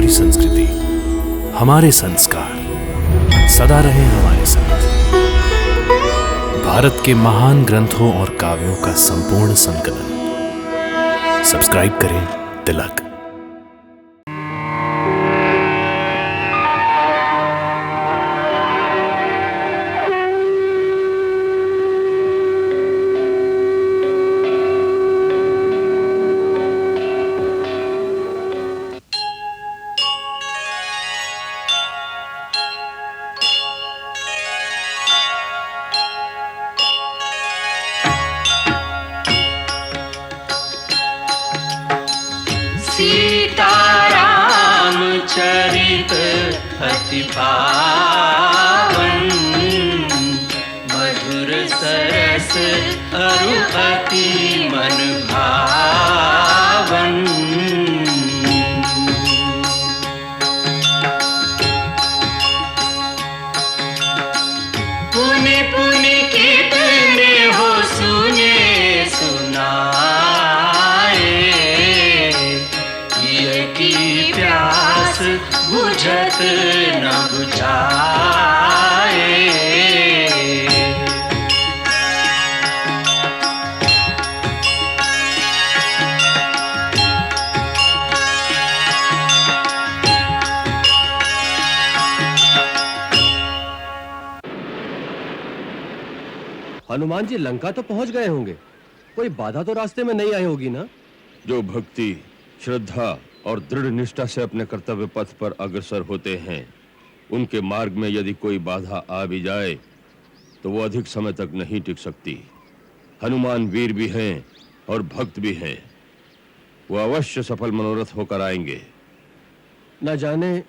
हमारी संस्कृति, हमारे संस्कार सदा रहे हमारे साथ। भारत के महान ग्रंथों और काव्यों का संपूर्ण संकलन। सब्सक्राइब करें तिलक। सीताराम चरित अति पावन, मधुर सरस अरु अति मन भावन। पुनि पुनि कितने हो सुने सुनाए, की प्यास बुझत न बुझाए। हनुमान जी लंका तो पहुंच गए होंगे, कोई बाधा तो रास्ते में नहीं आई होगी ना? जो भक्ति, श्रद्धा और दृढ़ निष्ठा से अपने कर्तव्य पथ पर अग्रसर होते हैं, उनके मार्ग में यदि कोई बाधा आ भी जाए तो वो अधिक समय तक नहीं टिक सकती। हनुमान वीर भी हैं और भक्त भी हैं। वो अवश्य सफल मनोरथ होकर आएंगे। न जाने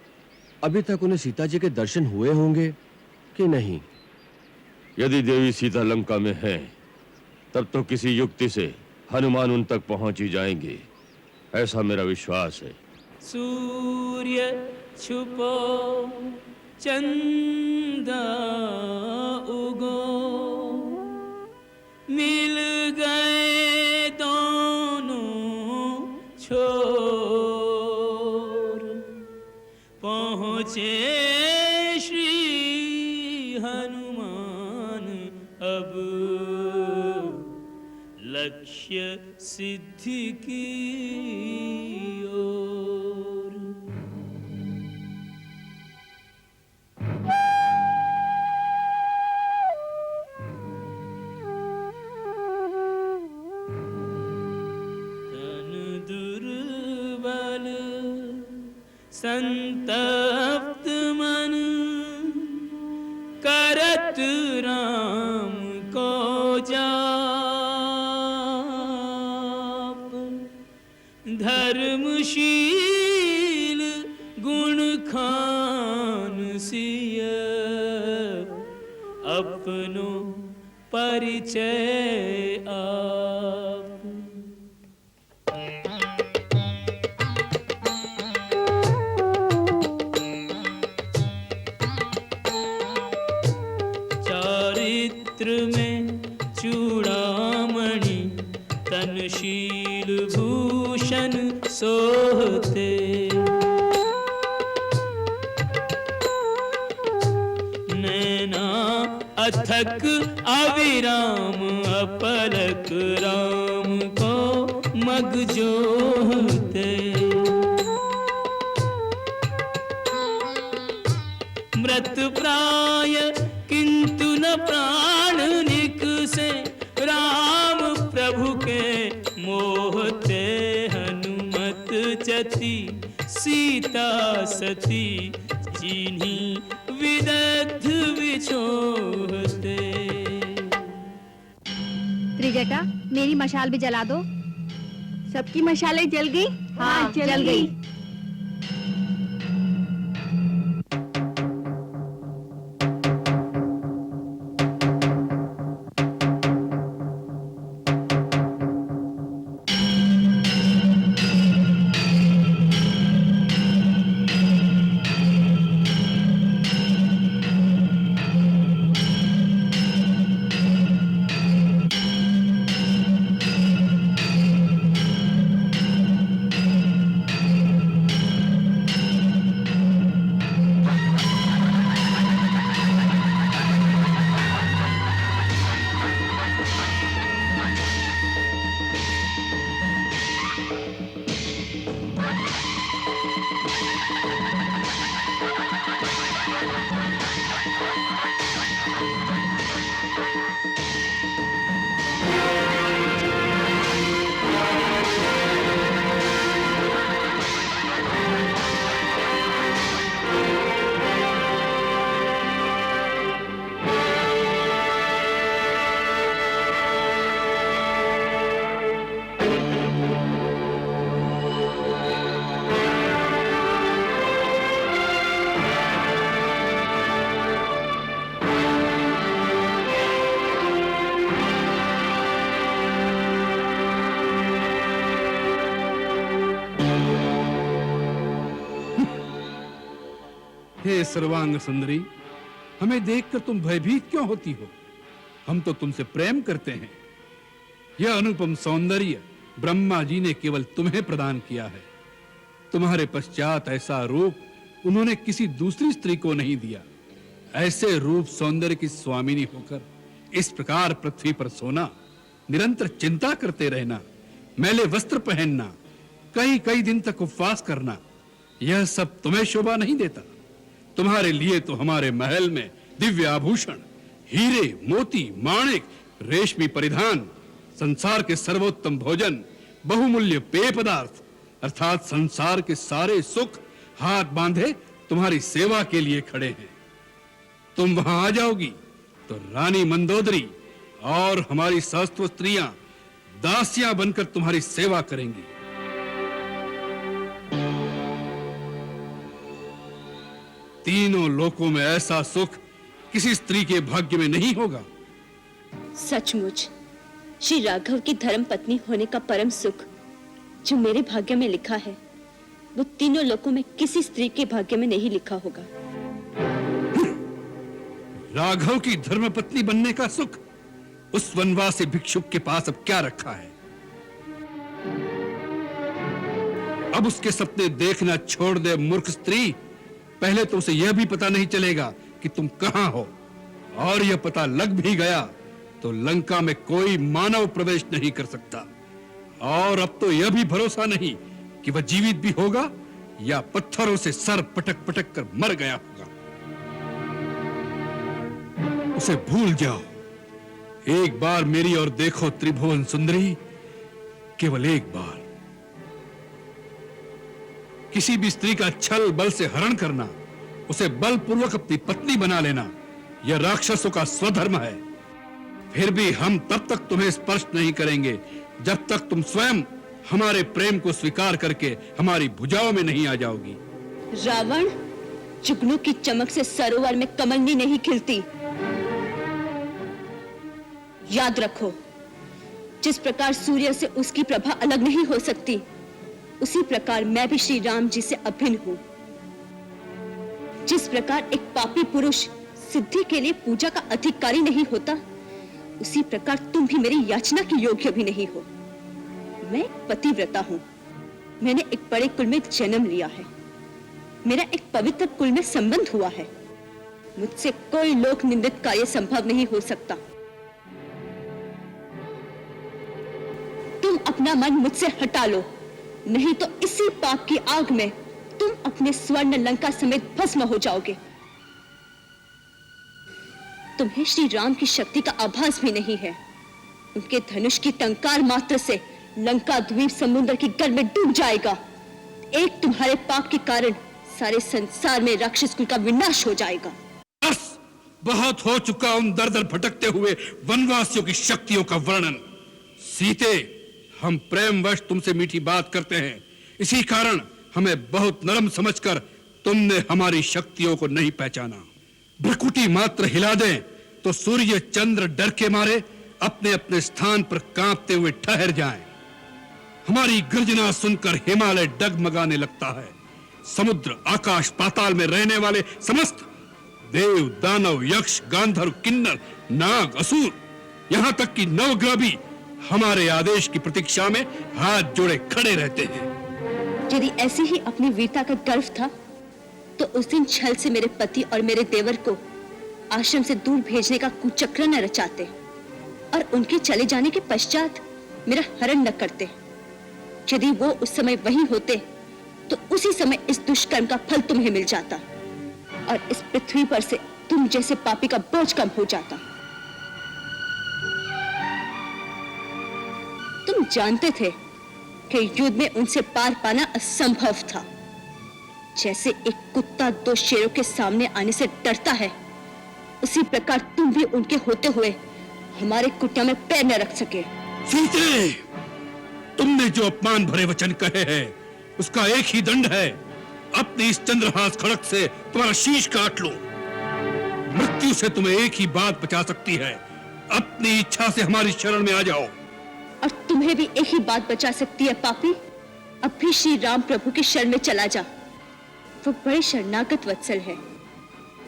अभी तक उन्हें सीता जी के दर्शन हुए होंगे कि नहीं। यदि देवी सीता लंका में है तब तो किसी युक्ति से हनुमान उन तक पहुंच ही जाएंगे, ऐसा मेरा विश्वास है। सूर्य छुपो चंदा उगो, मिल गए दोनों छोर, पहुँचे श्री हनुमान अब लक्ष्य सिद्धि की ओर। तन दुर्बल संतप्त मन, करत राम को जाप। धर्मशील गुण खान सिय, अपनो परिचय आप। चारित्र में चूड़ामणि, तनशील भूषण सोहते। नैना अथक अविराम, अपलक राम को मग जोहते। मृत प्राय किंतु न प्राण निकसे, राम प्रभु के मोहते। हनुमत चति सीता सती, जिन्हीं विदग्ध विछोहते। त्रिजटा, मेरी मशाल भी जला दो। सबकी मशालें जल गई? हाँ, जल गई। हे सर्वांग सुंदरी, हमें देखकर तुम भयभीत क्यों होती हो? हम तो तुमसे प्रेम करते हैं। यह अनुपम सौंदर्य ब्रह्मा जी ने केवल तुम्हें प्रदान किया है। तुम्हारे पश्चात ऐसा रूप उन्होंने किसी दूसरी स्त्री को नहीं दिया। ऐसे रूप सौंदर्य की स्वामिनी होकर इस प्रकार पृथ्वी पर सोना, निरंतर चिंता करते रहना, मैले वस्त्र पहनना, कई कई दिन तक उपवास करना, यह सब तुम्हें शोभा नहीं देता। तुम्हारे लिए तो हमारे महल में दिव्य आभूषण, हीरे, मोती, माणिक, रेशमी परिधान, संसार के सर्वोत्तम भोजन, बहुमूल्य पेय पदार्थ अर्थात संसार के सारे सुख हाथ बांधे तुम्हारी सेवा के लिए खड़े हैं। तुम वहां आ जाओगी तो रानी मंदोदरी और हमारी सहस्त्र स्त्रियां दासियां बनकर तुम्हारी सेवा करेंगी। तीनों लोकों में ऐसा सुख किसी स्त्री के भाग्य में नहीं होगा। सचमुच श्री राघव की धर्म पत्नी होने का परम सुख जो मेरे भाग्य में लिखा है, वो तीनों लोकों में किसी स्त्री के भाग्य में नहीं लिखा होगा। राघव की धर्म पत्नी बनने का सुख उस वनवासी भिक्षुक के पास अब क्या रखा है? अब उसके सपने देखना छोड़ दे मूर्ख स्त्री। पहले तो उसे यह भी पता नहीं चलेगा कि तुम कहां हो, और यह पता लग भी गया तो लंका में कोई मानव प्रवेश नहीं कर सकता। और अब तो यह भी भरोसा नहीं कि वह जीवित भी होगा या पत्थरों से सर पटक पटक कर मर गया होगा। उसे भूल जाओ। एक बार मेरी ओर देखो त्रिभुवन सुंदरी, केवल एक बार। किसी भी स्त्री का छल बल से हरण करना, उसे बलपूर्वक अपनी पत्नी बना लेना, यह राक्षसों का स्वधर्म है। फिर भी हम तब तक तुम्हें स्पर्श नहीं करेंगे जब तक तुम स्वयं हमारे प्रेम को स्वीकार करके हमारी भुजाओं में नहीं आ जाओगी। रावण, जुगनू की चमक से सरोवर में कमलनी नहीं खिलती। याद रखो, जिस प्रकार सूर्य से उसकी प्रभा अलग नहीं हो सकती, उसी प्रकार मैं भी श्री राम जी से अभिन्न हूं। जिस प्रकार एक पापी पुरुष सिद्धि के लिए पूजा का अधिकारी नहीं होता, उसी प्रकार तुम भी मेरी याचना के योग्य भी नहीं हो। मैं एक पतिव्रता हूं। मैंने एक बड़े कुल में जन्म लिया है। मेरा एक पवित्र कुल में संबंध हुआ है। मुझसे कोई लोक निंदित कार्य संभव नहीं हो सकता। तुम अपना मन मुझसे हटा लो, नहीं तो इसी पाप की आग में तुम अपने स्वर्ण लंका समेत भस्म हो जाओगे। तुम्हें श्री राम की शक्ति का आभास भी नहीं है। उनके धनुष की टंकार मात्र से लंका द्वीप समुद्र की गल में डूब जाएगा। एक तुम्हारे पाप के कारण सारे संसार में राक्षस कुल का विनाश हो जाएगा। बस बहुत हो चुका उन दर दर भटकते हुए वनवासियों की शक्तियों का वर्णन। सीते, हम प्रेमवश तुमसे मीठी बात करते हैं, इसी कारण हमें बहुत नरम समझकर तुमने हमारी शक्तियों को नहीं पहचाना। भ्रुकुटी मात्र हिला दें तो सूर्य चंद्र डर के मारे अपने अपने स्थान पर कांपते हुए ठहर जाएं। हमारी गर्जना सुनकर हिमालय डगमगाने लगता है। समुद्र, आकाश, पाताल में रहने वाले समस्त देव, दानव, यक्ष, गांधर्व, किन्नर, नाग, असुर, यहां तक कि नवग्रह भी हमारे आदेश की प्रतीक्षा में हाथ जोड़े खड़े रहते हैं। यदि ऐसी ही अपनी वीरता का गर्व था तो उस दिन छल से मेरे पति और मेरे देवर को आश्रम से दूर भेजने का कुचक्र न रचाते और उनके चले जाने के पश्चात मेरा हरण न करते। यदि वो उस समय वहीं होते तो उसी समय इस दुष्कर्म का फल तुम्हें मिल जाता और इस पृथ्वी पर से तुम जैसे पापी का बोझ कम हो जाता। तुम जानते थे कि युद्ध में उनसे पार पाना असंभव था। जैसे एक कुत्ता दो शेरों के सामने आने से डरता है, उसी प्रकार तुम भी उनके होते हुए हमारे कुटिया में पैर न रख सके। सीते, तुमने जो अपमान भरे वचन कहे हैं, उसका एक ही दंड है। अपनी इस चंद्रहास खड़क से तुम्हारा शीश काट लो। मृत्यु से तुम्हें एक ही बात बचा सकती है, अपनी इच्छा से हमारी शरण में आ जाओ। और तुम्हें भी एक ही बात बचा सकती है पापी, अब भी श्री राम प्रभु की शरण में चला जा। वो बड़े शरणागत वत्सल है।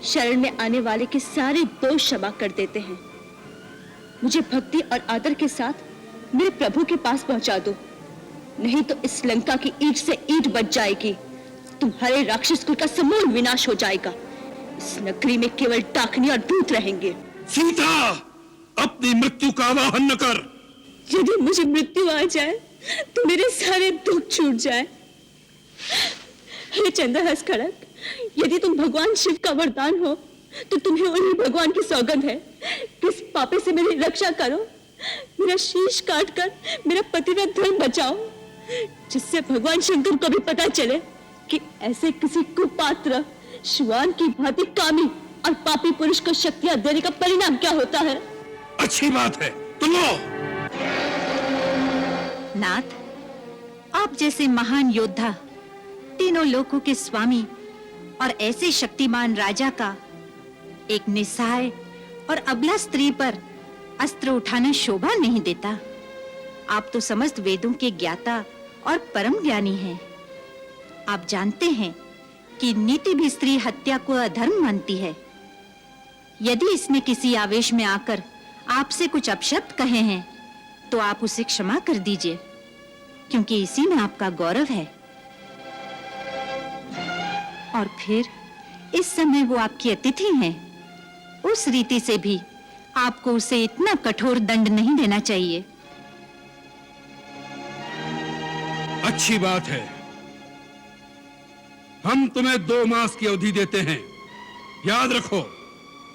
शरण में आने वाले के सारे दोष क्षमा कर देते हैं। मुझे भक्ति और आदर के साथ मेरे प्रभु के पास पहुंचा दो, नहीं तो इस लंका की ईंट से ईंट बच जाएगी। तुम्हारे राक्षस कुल का समूल विनाश हो जाएगा। इस नगरी में केवल डाकनी और दूत रहेंगे। सीता, अपनी मृत्यु का आवाहन न कर। यदि मुझे मृत्यु आ जाए तो मेरे सारे दुख छूट जाए। हे चंद्रहास खड़ग, यदि तुम भगवान शिव का वरदान हो तो तुम्हें उन्हीं भगवान की सौगंध है कि इस पापे से मेरी रक्षा करो, मेरा शीश काटकर मेरा पतिव्रत धर्म बचाओ, जिससे भगवान शंकर को भी पता चले कि ऐसे किसी कुपात्र शुआन की भांति कामी और पापी पुरुष को शक्तियां देने का परिणाम क्या होता है। अच्छी बात है, तो लो। नाथ, आप जैसे महान योद्धा, तीनों लोकों के स्वामी और ऐसे शक्तिमान राजा का एक निस्सहाय और अबला स्त्री पर अस्त्र उठाना शोभा नहीं देता। आप तो समस्त वेदों के ज्ञाता और परम ज्ञानी हैं। आप जानते हैं कि नीति भी स्त्री हत्या को अधर्म मानती है। यदि इसने किसी आवेश में आकर आपसे कुछ अपशब्द कहे हैं तो आप उसे क्षमा कर दीजिए, क्योंकि इसी में आपका गौरव है। और फिर इस समय वो आपकी अतिथि हैं। उस रीति से भी आपको उसे इतना कठोर दंड नहीं देना चाहिए। अच्छी बात है, हम तुम्हें 2 मास की अवधि देते हैं। याद रखो,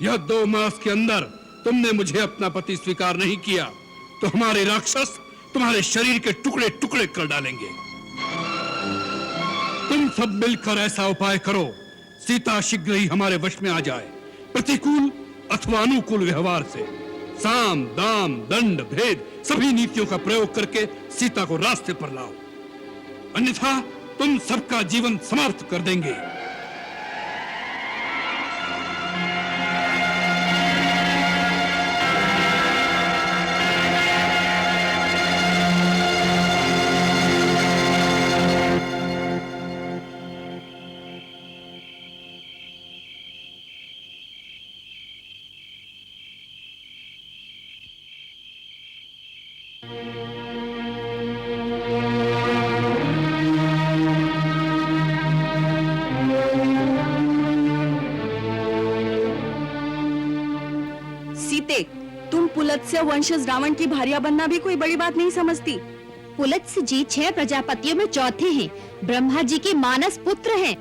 यह 2 मास के अंदर तुमने मुझे अपना पति स्वीकार नहीं किया तो हमारे राक्षस तुम्हारे शरीर के टुकड़े टुकड़े कर डालेंगे। तुम सब मिलकर ऐसा उपाय करो, सीता शीघ्र ही हमारे वश में आ जाए। प्रतिकूल अथवा अनुकूल व्यवहार से साम दाम दंड भेद सभी नीतियों का प्रयोग करके सीता को रास्ते पर लाओ, अन्यथा तुम सबका जीवन समाप्त कर देंगे। तुम पुलत्स्य वंशज रावण की भार्या बनना भी कोई बड़ी बात नहीं समझती। पुलत्स्य जी 6 प्रजापतियों में चौथे हैं, ब्रह्मा जी के मानस पुत्र हैं।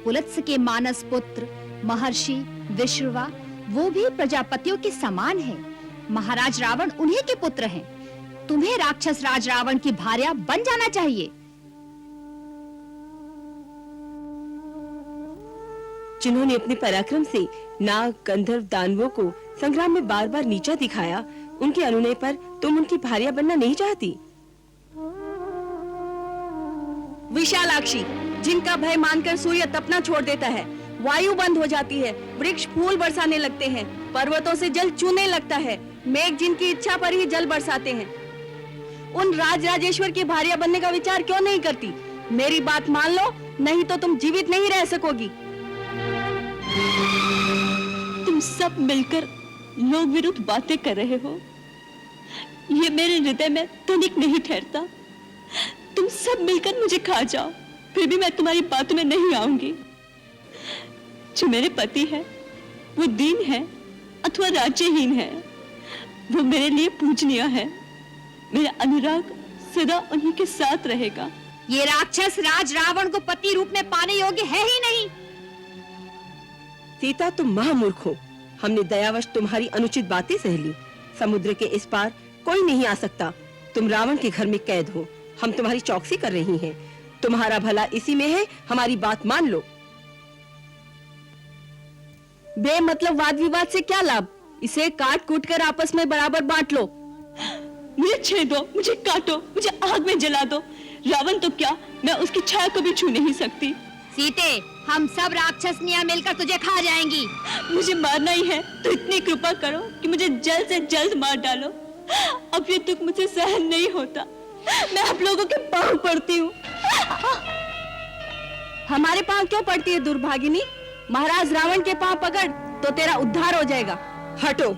पुलत्स्य के मानस पुत्र महर्षि विश्रवा वो भी प्रजापतियों के समान हैं। महाराज रावण उन्हीं के पुत्र हैं। तुम्हें राक्षस राज रावण की भार्या बन जाना चाहिए। जिन्होंने अपने पराक्रम से नाग गंधर्व दानवों को संग्राम में बार बार नीचा दिखाया, उनके अनुनय पर तुम उनकी भार्या बनना नहीं चाहती। विशालाक्षी, जिनका भय मानकर सूर्य तपना छोड़ देता है, वायु बंद हो जाती है, वृक्ष फूल बरसाने लगते हैं, पर्वतों से जल चूने लगता है, मेघ जिनकी इच्छा पर ही जल बरसाते हैं, उन राज राजेश्वर की भार्या बनने का विचार क्यों नहीं करती? मेरी बात मान लो, नहीं तो तुम जीवित नहीं रह सकोगी। तुम सब मिलकर लोक विरुद्ध बातें कर रहे हो, ये मेरे हृदय में तनिक नहीं ठहरता। तुम सब मिलकर मुझे खा जाओ, फिर भी मैं तुम्हारी बातों में नहीं आऊंगी। जो मेरे पति है वो दीन है अथवा राज्यहीन है, वो मेरे लिए पूजनीय है। मेरा अनुराग सदा उन्हीं के साथ रहेगा। ये राक्षस राज रावण को पति रूप में पाने योग्य है ही नहीं। सीता, तुम महामूर्ख हो। हमने दयावश तुम्हारी अनुचित बातें सह ली। समुद्र के इस पार कोई नहीं आ सकता। तुम रावण के घर में कैद हो। हम तुम्हारी चौकसी कर रही हैं। तुम्हारा भला इसी में है, हमारी बात मान लो। बेमतलब वाद विवाद से क्या लाभ? इसे काट कूट कर आपस में बराबर बांट लो। मुझे छेदो, मुझे काटो, मुझे आग में जला दो। रावण तो क्या, मैं उसकी छाया को भी छू नहीं सकती। सीते, हम सब राक्षसनियां मिलकर तुझे खा जाएंगी। मुझे मारना ही है तो इतनी कृपा करो कि मुझे जल्द से जल्द मार डालो। अब ये दुख मुझे सहन नहीं होता। मैं आप लोगों के पांव पड़ती हूँ। हमारे पांव क्यों पड़ती है दुर्भागिनी? महाराज रावण के पांव पकड़ तो तेरा उद्धार हो जाएगा। हटो,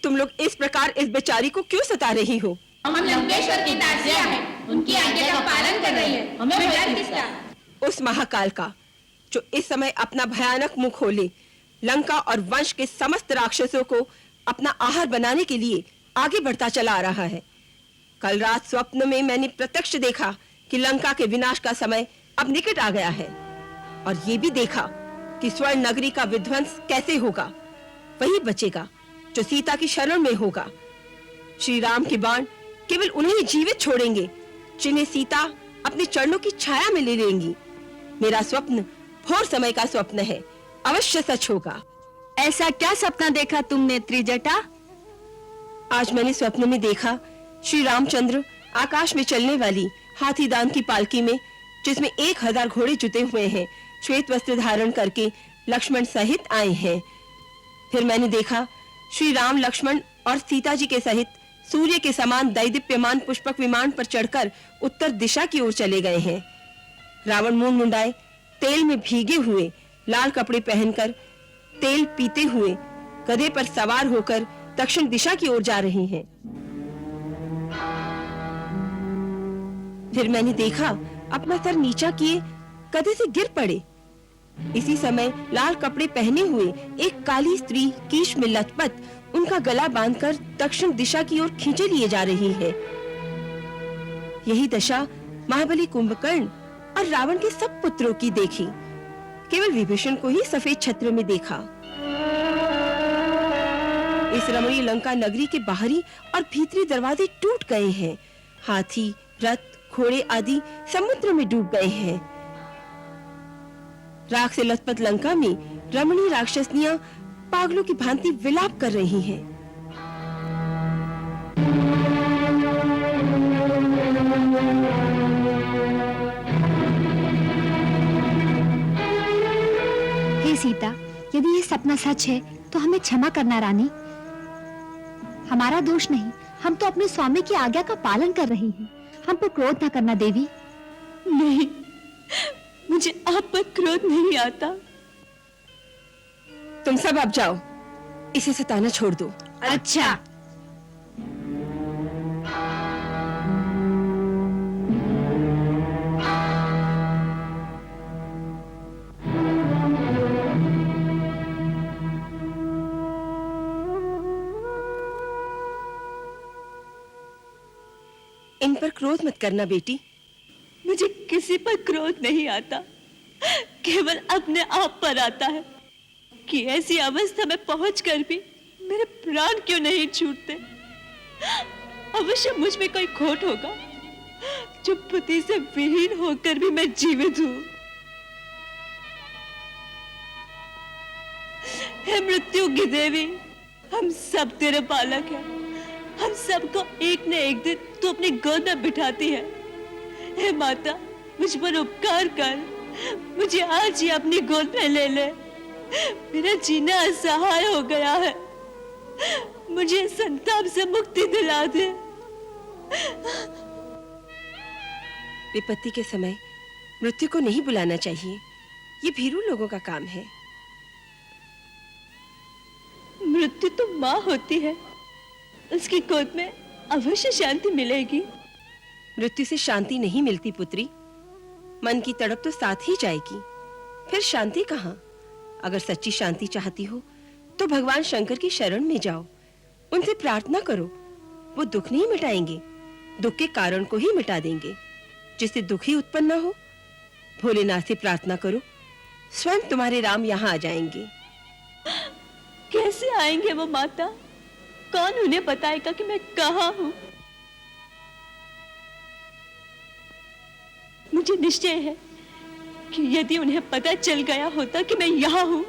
तुम लोग इस प्रकार इस बेचारी को क्यों सता रही हो? हम लंकेश्वर की दासियां हैं, उनकी आज्ञा का पालन कर रही है, हमें डर किसका? उस महाकाल का जो इस समय अपना भयानक मुंह खोले लंका और वंश के समस्त राक्षसों को अपना आहार बनाने के लिए आगे बढ़ता चला आ रहा है। कल रात स्वप्न में मैंने प्रत्यक्ष देखा कि लंका के विनाश का समय अब निकट आ गया है, और ये भी देखा कि स्वर्ण नगरी का विध्वंस कैसे होगा। वही बचेगा जो सीता की शरण में होगा। श्री राम के बाण केवल उन्हें ही जीवित छोड़ेंगे जिन्हें सीता अपने चरणों की छाया में ले लेंगी। मेरा स्वप्न घोर समय का स्वप्न है, अवश्य सच होगा। ऐसा क्या सपना देखा तुमने त्रिजटा? आज मैंने स्वप्न में देखा श्री रामचंद्र आकाश में चलने वाली हाथीदान की पालकी में, जिसमें 1000 घोड़े जुटे हुए हैं, श्वेत वस्त्र धारण करके लक्ष्मण सहित आए हैं। फिर मैंने देखा श्री राम लक्ष्मण और सीता जी के सहित सूर्य के समान दैदीप्यमान पुष्पक विमान पर चढ़कर उत्तर दिशा की ओर चले गए हैं। रावण मुंह मुंडाए, तेल में भीगे हुए, लाल कपड़े पहनकर, तेल पीते हुए गधे पर सवार होकर दक्षिण दिशा की ओर जा रहे हैं। फिर मैंने देखा अपना सर नीचा किए गधे से गिर पड़े। इसी समय लाल कपड़े पहने हुए एक काली स्त्री कीश में लथपथ उनका गला बांधकर दक्षिण दिशा की ओर खींचे लिए जा रही है। यही दशा महाबली कुंभकर्ण और रावण के सब पुत्रों की देखी। केवल विभीषण को ही सफेद छत्र में देखा। इस रमणीय लंका नगरी के बाहरी और भीतरी दरवाजे टूट गए हैं। हाथी, रथ, घोड़े आदि समुद्र में डूब गए हैं। राख से लथपथ लंका में रमणीय राक्षसनियां पागलों की भांति विलाप कर रही हैं। हे सीता, यदि ये सपना सच है तो हमें क्षमा करना रानी। हमारा दोष नहीं, हम तो अपने स्वामी की आज्ञा का पालन कर रहे हैं। हम पर क्रोध न करना देवी। नहीं, मुझे आप पर क्रोध नहीं आता। तुम सब अब जाओ, इसे सताना छोड़ दो। अच्छा। इन पर क्रोध मत करना बेटी। मुझे किसी पर क्रोध नहीं आता, केवल अपने आप पर आता है कि ऐसी अवस्था में पहुंचकर भी मेरे प्राण क्यों नहीं छूटते। अवश्य मुझ में कोई खोट होगा जो पति से विहीन होकर भी मैं जीवित हूं। हे मृत्यु की देवी, हम सब तेरे बालक हैं। हम सबको एक न एक दिन तू अपनी गोद में बिठाती है। हे माता, मुझ पर उपकार कर, मुझे आज ही अपनी गोद में ले ले। मेरा जीना असहाय हो गया है, मुझे संताप से मुक्ति दिला दे। विपत्ति के समय मृत्यु को नहीं बुलाना चाहिए, ये भीरू लोगों का काम है। मृत्यु तो माँ होती है, उसकी गोद में अवश्य शांति मिलेगी। मृत्यु से शांति नहीं मिलती पुत्री, मन की तड़प तो साथ ही जाएगी, फिर शांति कहाँ? अगर सच्ची शांति चाहती हो तो भगवान शंकर की शरण में जाओ, उनसे प्रार्थना करो। वो दुख नहीं मिटाएंगे, दुख के कारण को ही मिटा देंगे, जिससे दुख ही उत्पन्न न हो। भोलेनाथ से प्रार्थना करो, स्वयं तुम्हारे राम यहाँ आ जाएंगे। कैसे आएंगे वो माता? कौन उन्हें बताएगा कि मैं कहाँ हूँ? मुझे निश्चय है कि यदि उन्हें पता चल गया होता कि मैं यहाँ हूँ,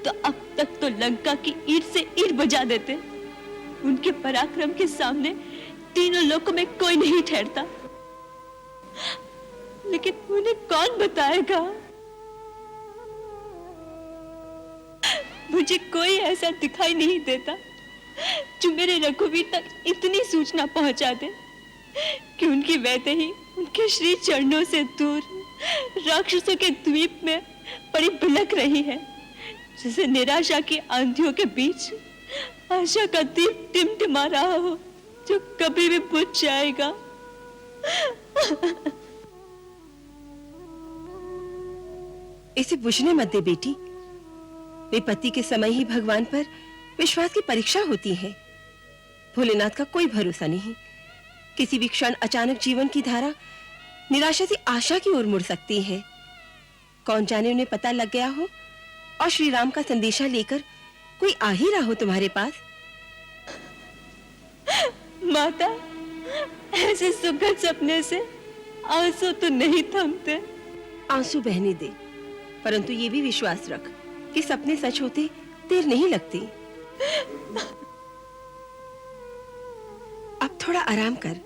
तो अब तक तो लंका की ईंट से ईंट बजा देते। उनके पराक्रम के सामने तीनों लोकों में कोई नहीं ठहरता। लेकिन उन्हें कौन बताएगा? मुझे कोई ऐसा दिखाई नहीं देता जो मेरे रघुवीर तक इतनी सूचना पहुंचा दे कि उनकी वैदेही उनके श्री चरणों से दूर राक्षसों के द्वीप में बड़ी बिलख रही है, जैसे निराशा की आंधियों के बीच आशा का दीप टिमटिमा रहा हो, जो कभी भी बुझ जाएगा। इसे बुझने मत दे बेटी। विपत्ति के समय ही भगवान पर विश्वास की परीक्षा होती है। भोलेनाथ का कोई भरोसा नहीं। किसी भी क्षण अचानक जीवन की धारा निराशा से आशा की ओर मुड़ सकती है। कौन जाने उन्हें पता लग गया हो और श्री राम का संदेशा लेकर कोई आ ही रहा हो तुम्हारे पास। माता, ऐसे सुखद सपने से आंसू तो नहीं थमते। आंसू बहने दे, परंतु ये भी विश्वास रख कि सपने सच होते देर नहीं लगती। अब थोड़ा आराम कर।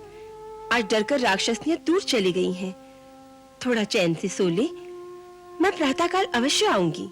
आज डरकर राक्षसनियां दूर चली गई हैं। थोड़ा चैन से सो ले, मैं प्रातःकाल अवश्य आऊंगी।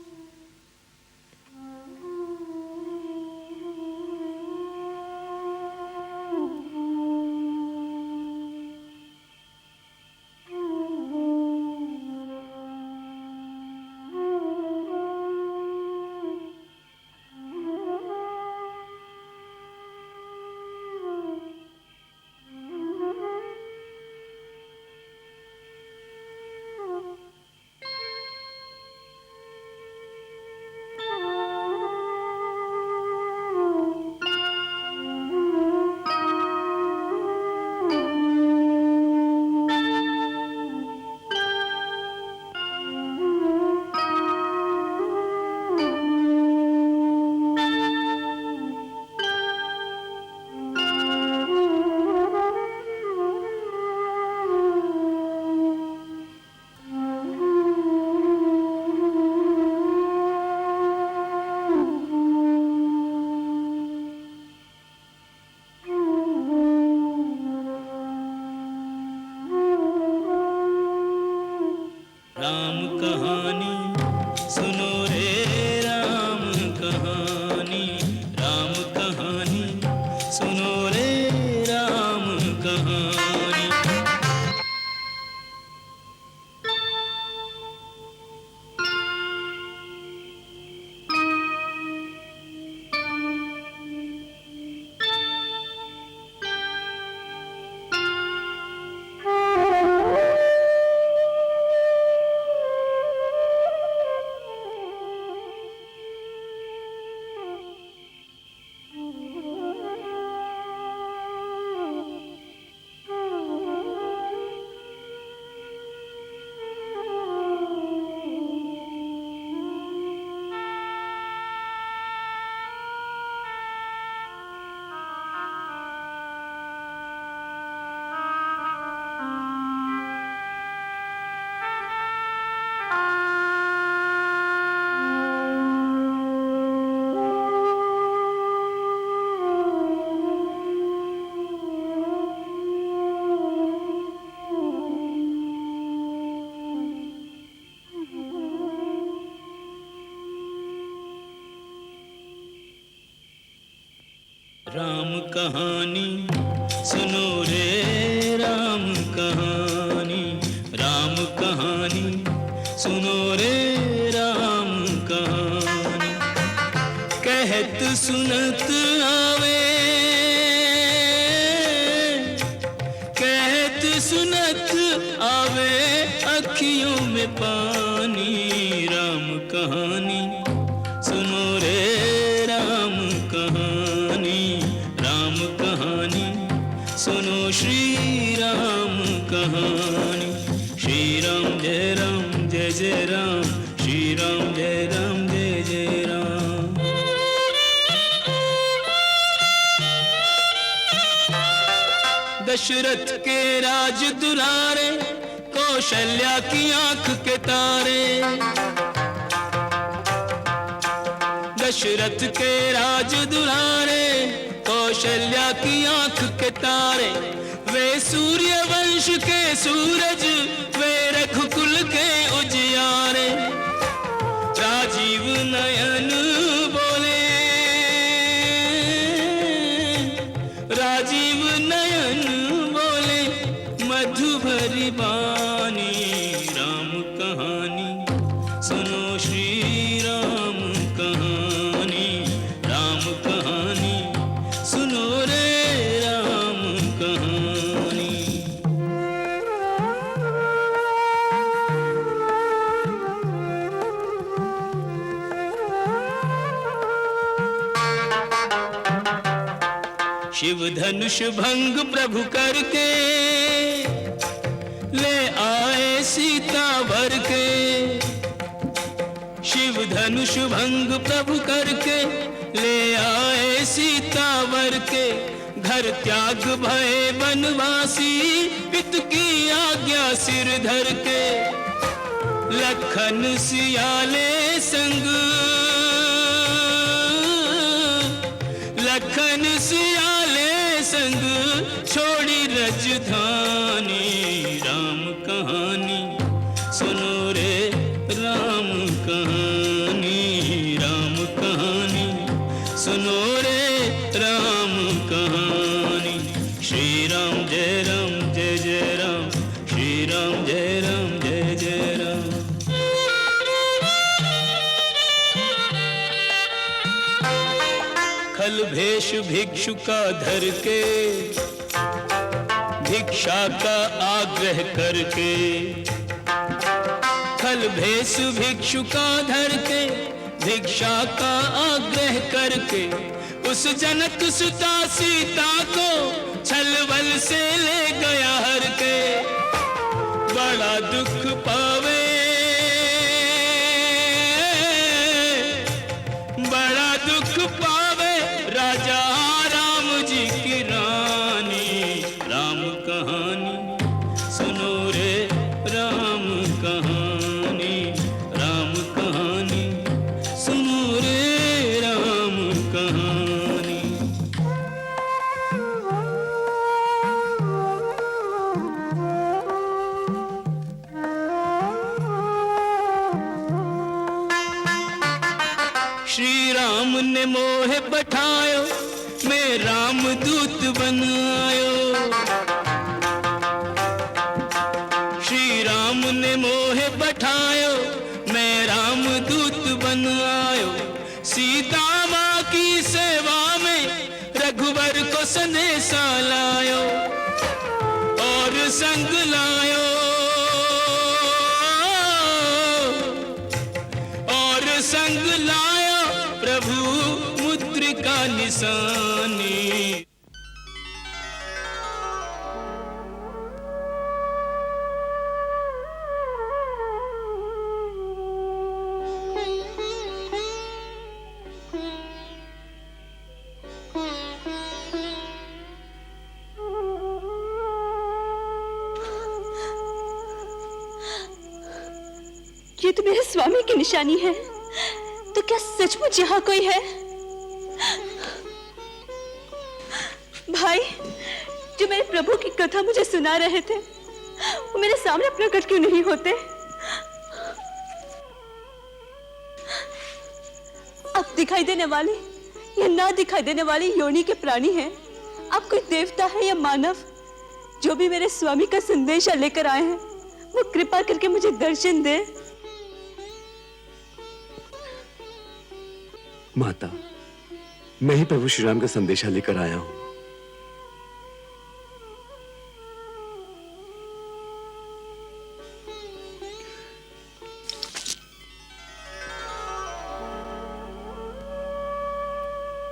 राम कहानी सुनो रे, राम कहानी, राम कहानी सुनो रे, राम कहानी। राम कहानी सुनो रे, राम कहानी, राम कहानी सुनो रे, राम कहानी। कहत सुनत आवे, कहत सुनत आवे अखियों में पानी। राम कहानी सुनो रे, राम कहानी, राम कहानी सुनो श्री राम कहानी। श्री राम जय राम जय जय राम, श्री राम जय राम जय जय राम। दशरथ के राज दुलारे, कौशल्या की आंख के तारे। दशरथ के राज दुलारे, कौशल्या की आंख के तारे। वे सूर्य वंश के सूरज, वे रघुकुल के उजियारे। राजीव नयन बोले, राजीव नयन बोले मधु भरी बानी। राम कहानी सुनो श्री राम कहानी, राम कहानी सुनो रे राम कहानी। शिव धनुष भंग प्रभु करके ले आए सीता वर के, शिव धनुष भंग प्रभु करके ले आए सीता वर के, घर त्याग भय वनवासी पित की आज्ञा सिर धर के, लखन सियाले संग, लखन सियाले संग छोड़ी रजधानी, राम कहानी सुनो रे राम कहानी, राम कहानी सुनो रे राम कहानी। श्री राम जय राम जय जय राम, श्री राम जय राम जय जय राम। खल भेष भिक्षु का धर के, भिक्षा का आग्रह करके, खल भेष भिक्षु का धर के, भिक्षा का आग्रह करके, उस जनक सुता सीता को छलबल से ले गया हर के, बड़ा दुख पावे, बड़ा दुख पावे राजा राम जी की रानी, राम कहानी सुनो रे राम कहानी, राम कहानी सुनो रे राम कहानी। श्री राम ने मोह बैठायो, मैं राम दूत बनायो, श्री राम ने मोह बैठायो, मैं राम दूत बनायो, सीता माँ की सेवा में रघुवर को संदेशा लायो, और संग लायो, और संग लायो प्रभु मुद्रिका निशानी। ये तो मेरे स्वामी की निशानी है, तो क्या सचमुच यहाँ कोई है? भाई, जो मेरे प्रभु की कथा मुझे सुना रहे थे, वो मेरे सामने प्रकट क्यों नहीं होते? अब दिखाई देने वाली या ना दिखाई देने वाली योनि के प्राणी हैं, अब कोई देवता है या मानव, जो भी मेरे स्वामी का संदेशा लेकर आए हैं, वो कृपा करके मुझे दर्शन दे। माता, मैं ही प्रभु श्री राम का संदेशा लेकर आया हूं।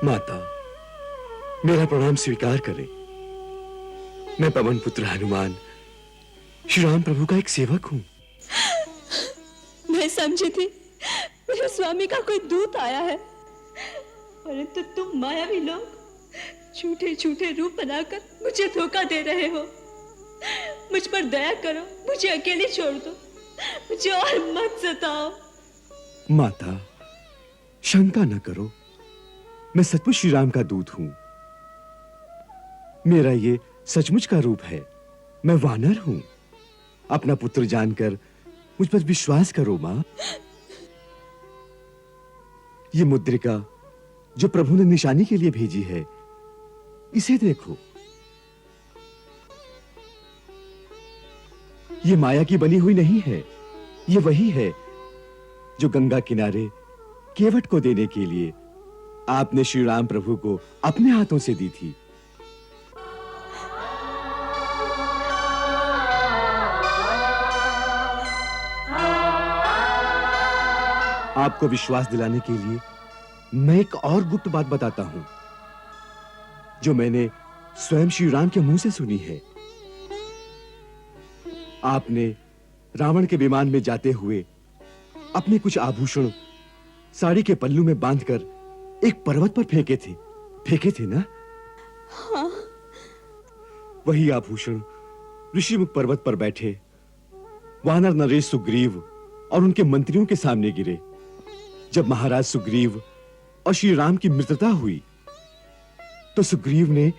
माता, मेरा प्रणाम स्वीकार करें। मैं पवन पुत्र हनुमान श्री राम प्रभु का एक सेवक हूं। मैं समझी थी मेरे स्वामी का कोई दूत आया है, परंतु तुम मायावी लोग झूठे झूठे रूप बनाकर मुझे धोखा दे रहे हो। मुझ पर दया करो, मुझे अकेले छोड़ दो, मुझे और मत सताओ। माता, शंका न करो, मैं सचमुच श्री राम का दूत हूं। मेरा ये सचमुच का रूप है। मैं वानर हूं। अपना पुत्र जानकर मुझ पर विश्वास करो मां। ये मुद्रिका जो प्रभु ने निशानी के लिए भेजी है, इसे देखो। ये माया की बनी हुई नहीं है, ये वही है जो गंगा किनारे केवट को देने के लिए आपने श्री राम प्रभु को अपने हाथों से दी थी। आपको विश्वास दिलाने के लिए मैं एक और गुप्त बात बताता हूं, जो मैंने स्वयं श्री राम के मुंह से सुनी है। आपने रावण के विमान में जाते हुए अपने कुछ आभूषण साड़ी के पल्लू में बांधकर एक पर्वत पर फेंके थे ना? हाँ। वही आभूषण ऋषिमुख पर्वत पर बैठे वानर नरेश सुग्रीव और उनके मंत्रियों के सामने गिरे। जब महाराज सुग्रीव और श्री राम की मित्रता हुई, तो सुग्रीव ने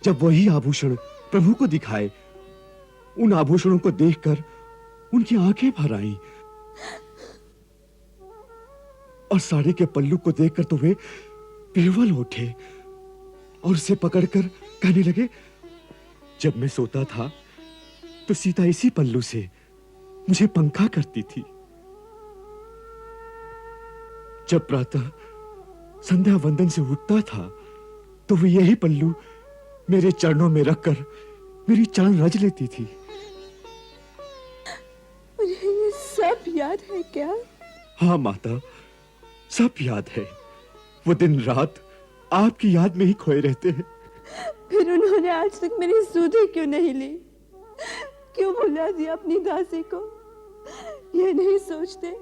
जब वही आभूषण प्रभु को दिखाए, उन आभूषणों को देखकर उनकी आंखें भर आईं। और साड़ी के पल्लू को देखकर तो वे विह्वल उठे और उसे पकड़कर कहने लगे, जब मैं सोता था तो सीता इसी पल्लू से मुझे पंखा करती थी। जब प्रातः संध्या वंदन से उठता था तो वो यही पल्लू मेरे चरणों में रखकर मेरी चरण रज लेती थी। ये सब याद है क्या? हाँ माता, सब याद है। वो दिन रात आपकी याद में ही खोए रहते हैं। फिर उन्होंने आज तक मेरी सुधि क्यों नहीं ली? क्यों भुला दिया अपनी दासी को? ये नहीं सोचते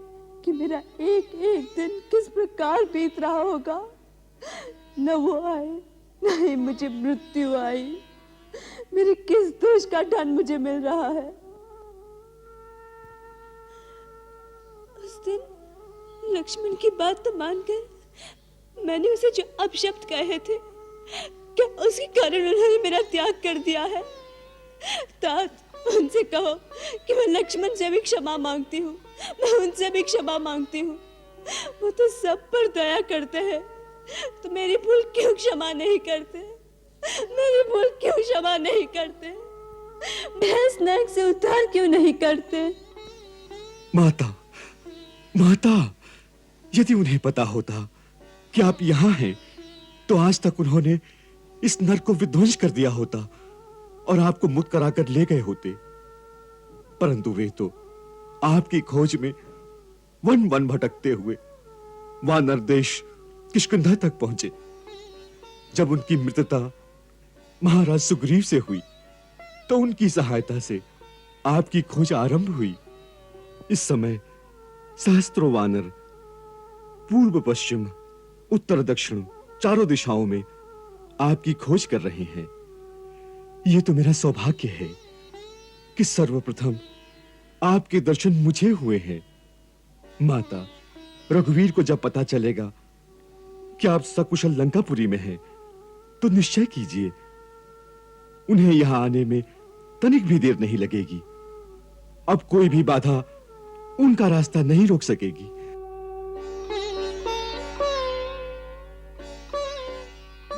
कि मेरा एक एक दिन किस प्रकार बीत रहा होगा। न वो आए, न ही मुझे मृत्यु आई। मेरे किस दोष का दंड मुझे मिल रहा है? उस दिन लक्ष्मण की बात तो मानकर मैंने उसे जो अपशब्द कहे थे, क्या उसके कारण उन्होंने मेरा त्याग कर दिया है? तात, उनसे कहो कि मैं लक्ष्मण से भी क्षमा मांगती हूँ। मैं उनसे भी क्षमा मांगती हूँ। वो तो सब पर दया करते हैं, तो मेरी भूल क्यों क्षमा नहीं करते? मेरी भूल क्यों क्षमा नहीं करते? भैंस नाक से उद्धार क्यों नहीं करते? माता, माता, यदि उन्हें पता होता कि आप यहाँ हैं, तो आज तक उन्होंने इस नर को विध्वंस कर दिया होता और आपको मुक्त कराकर ले गए होते। परंतु वे तो आपकी खोज में वन वन भटकते हुए वानर देश किष्किंधा तक पहुंचे। जब उनकी मित्रता महाराज सुग्रीव से हुई, तो उनकी सहायता से आपकी खोज आरंभ हुई। इस समय सहस्त्रों वानर पूर्व पश्चिम उत्तर दक्षिण चारों दिशाओं में आपकी खोज कर रहे हैं। यह तो मेरा सौभाग्य है कि सर्वप्रथम आपके दर्शन मुझे हुए हैं। माता, रघुवीर को जब पता चलेगा कि आप सकुशल लंकापुरी में हैं, तो निश्चय कीजिए उन्हें यहां आने में तनिक भी देर नहीं लगेगी। अब कोई भी बाधा उनका रास्ता नहीं रोक सकेगी।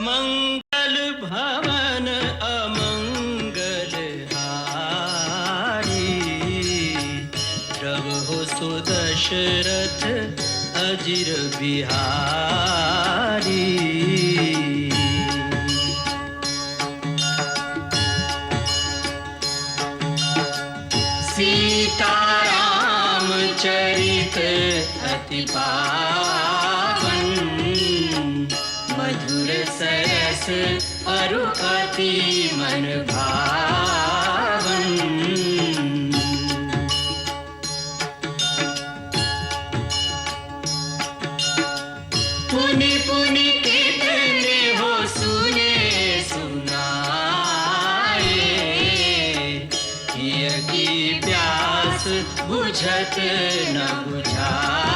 मंगल भवन अमंगल हारी, प्रभु सुदशरथ अजिर बिहारी। सीताराम चरित अति पावन, मधुर सरस अरु अति मन भावन। पुनि पुनि कितने हो सुने सुनाए, की प्यास बुझत न बुझाए।